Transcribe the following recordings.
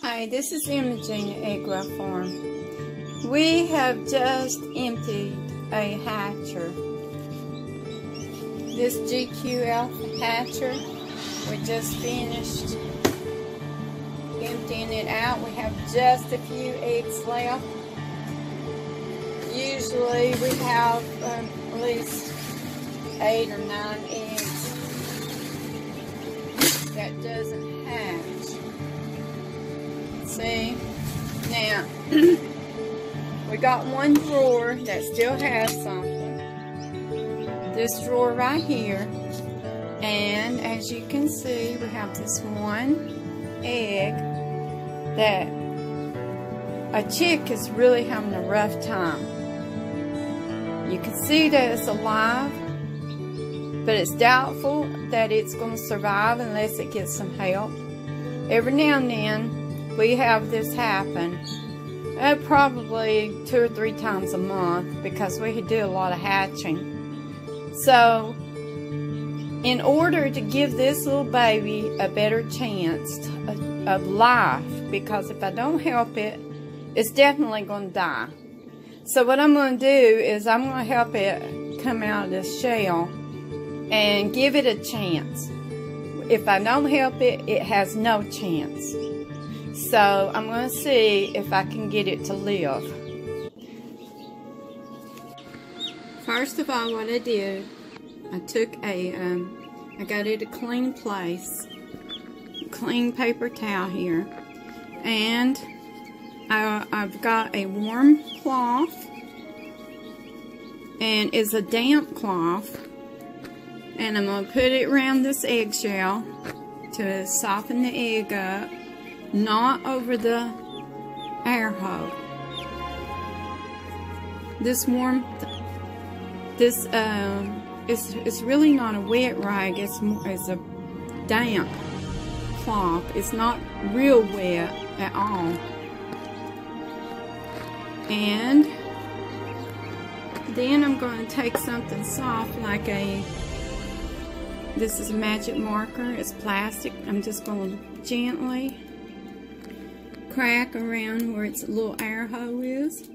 Hi, this is Imogene at Egg Well Farm. We have just emptied a hatcher. This GQL hatcher, we just finished emptying it out. We have just a few eggs left. Usually we have at least 8 or 9 eggs that doesn't hatch. See, now we got one drawer that still has something. This drawer right here, and as you can see, we have this one egg that a chick is really having a rough time. You can see that it's alive, but it's doubtful that it's going to survive unless it gets some help. Every now and then we have this happen, probably 2 or 3 times a month, because we do a lot of hatching. So in order to give this little baby a better chance of life, because if I don't help it, it's definitely going to die. So what I'm going to do is I'm going to help it come out of this shell and give it a chance. If I don't help it, it has no chance. So I'm going to see if I can get it to live. First of all, what I did, I took I got it a clean place, clean paper towel here, and I've got a warm cloth, and it's a damp cloth, and I'm going to put it around this eggshell to soften the egg up, not over the air hole. This it's really not a wet rag, it's a damp cloth. It's not real wet at all. And then I'm going to take something soft like this is a magic marker, it's plastic. I'm just going to gently crack around where its little air hole is.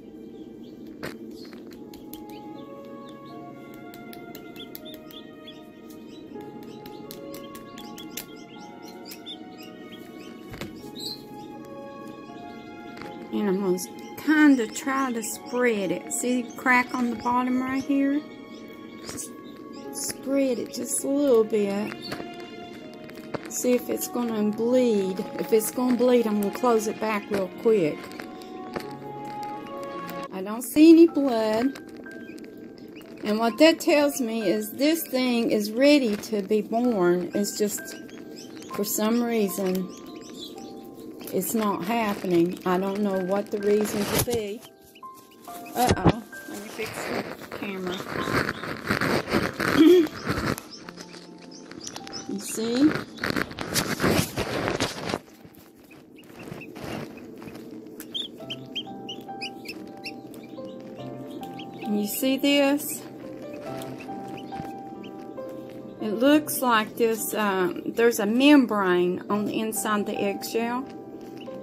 And I'm going to kind of try to spread it. See the crack on the bottom right here? Just spread it just a little bit. See if it's going to bleed. If it's going to bleed, I'm going to close it back real quick. I don't see any blood. And what that tells me is this thing is ready to be born. It's just, for some reason, it's not happening. I don't know what the reason could be. Uh-oh. Let me fix the camera. You see? You see this? It looks like this, there's a membrane on the inside of the eggshell.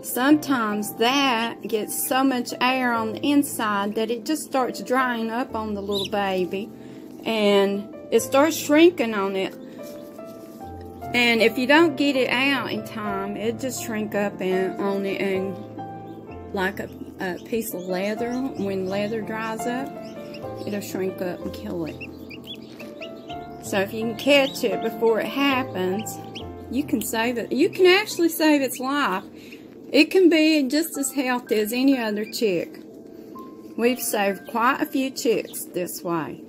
Sometimes that gets so much air on the inside that it just starts drying up on the little baby, and it starts shrinking on it. And if you don't get it out in time, it just shrink up on it, and like a piece of leather, when leather dries up, it'll shrink up and kill it. So if you can catch it before it happens, you can save it. You can actually save its life. It can be just as healthy as any other chick. We've saved quite a few chicks this way.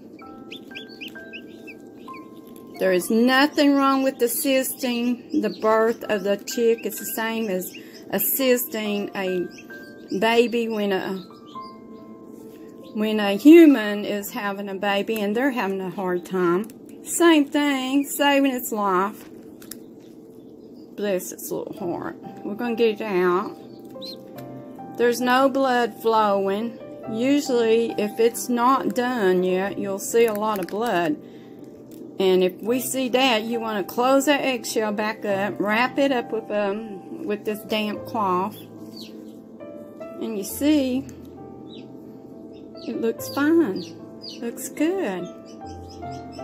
There is nothing wrong with assisting the birth of the chick. It's the same as assisting a baby when a human is having a baby and they're having a hard time. Same thing, saving its life. Bless its little heart. We're going to get it out. There's no blood flowing. Usually, if it's not done yet, you'll see a lot of blood. And if we see that, you want to close that eggshell back up, wrap it up with this damp cloth, And you see, it looks fine. Looks good.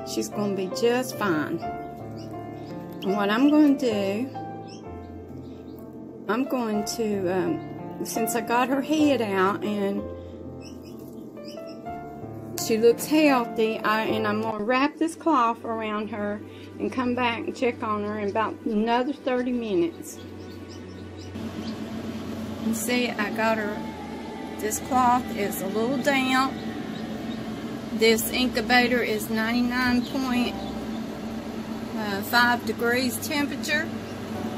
She's going to be just fine. And what I'm going to do, I'm going to, since I got her head out and she looks healthy, and I'm going to wrap this cloth around her and come back and check on her in about another 30 minutes. You see, I got her, this cloth is a little damp. This incubator is 99.5 degrees temperature.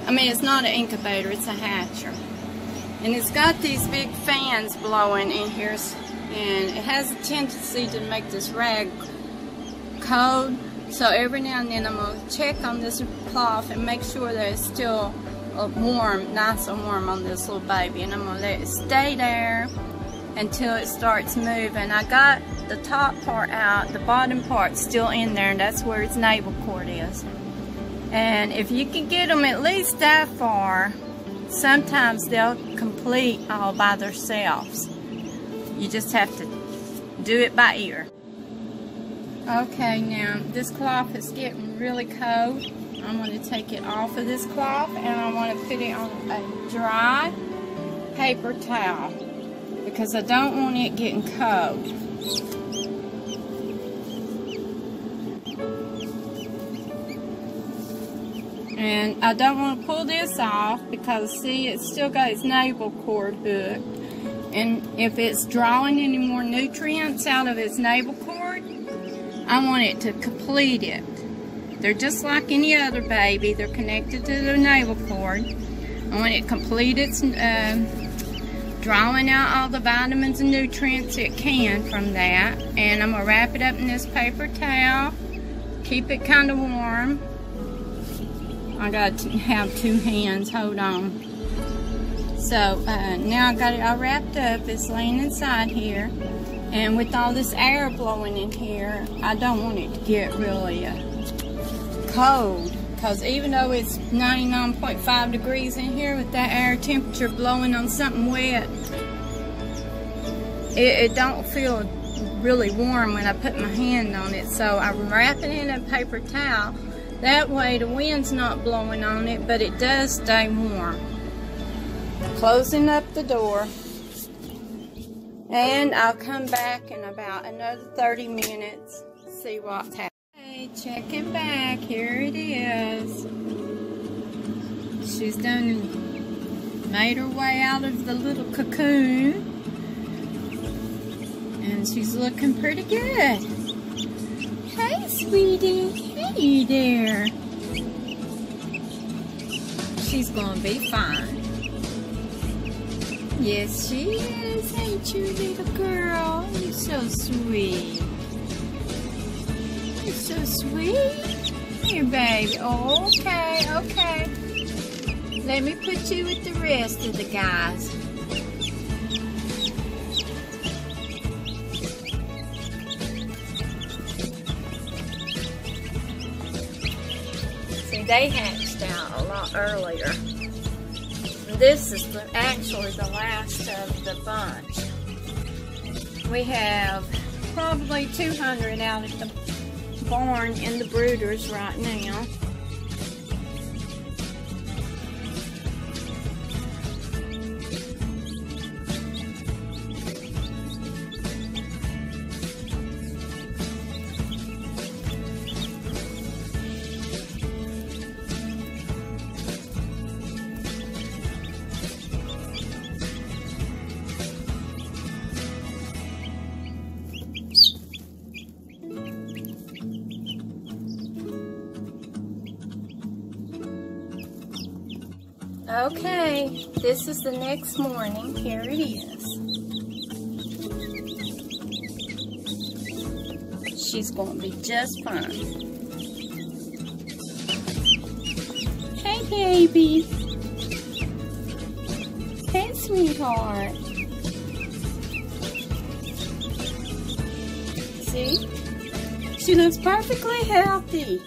I mean, it's not an incubator, it's a hatcher. And it's got these big fans blowing in here, and it has a tendency to make this rag cold. So every now and then I'm going to check on this cloth and make sure that it's still warm, nice and warm on this little baby. And I'm going to let it stay there until it starts moving. I got the top part out, the bottom part's still in there, and that's where its navel cord is. And if you can get them at least that far, sometimes they'll complete all by themselves. You just have to do it by ear. Okay, now this cloth is getting really cold. I'm going to take it off of this cloth and I want to put it on a dry paper towel because I don't want it getting cold. And I don't want to pull this off because, see, it's still got its navel cord hooked. And if it's drawing any more nutrients out of its navel cord, I want it to complete it. They're just like any other baby. They're connected to the navel cord. I want it to complete its drawing out all the vitamins and nutrients it can from that. And I'm going to wrap it up in this paper towel. Keep it kind of warm. I got to have two hands. Hold on. So now I got it all wrapped up. It's laying inside here. And with all this air blowing in here, I don't want it to get really cold. Because even though it's 99.5 degrees in here with that air temperature blowing on something wet, it don't feel really warm when I put my hand on it. So I'm wrapping it in a paper towel. That way the wind's not blowing on it, but it does stay warm. Closing up the door. And I'll come back in about another 30 minutes, see what's happening. Okay, checking back. Here it is. She's done made her way out of the little cocoon. And she's looking pretty good. Hey, sweetie. Hey there. She's gonna be fine. Yes, she is. Ain't you, little girl? You're so sweet. You're so sweet. Here, baby. Oh, okay, okay. Let me put you with the rest of the guys. See, they hatched out a lot earlier. This is actually the last of the bunch. We have probably 200 out at the barn in the brooders right now. Okay, this is the next morning. Here it is. She's going to be just fine. Hey, baby. Hey, sweetheart. See? She looks perfectly healthy.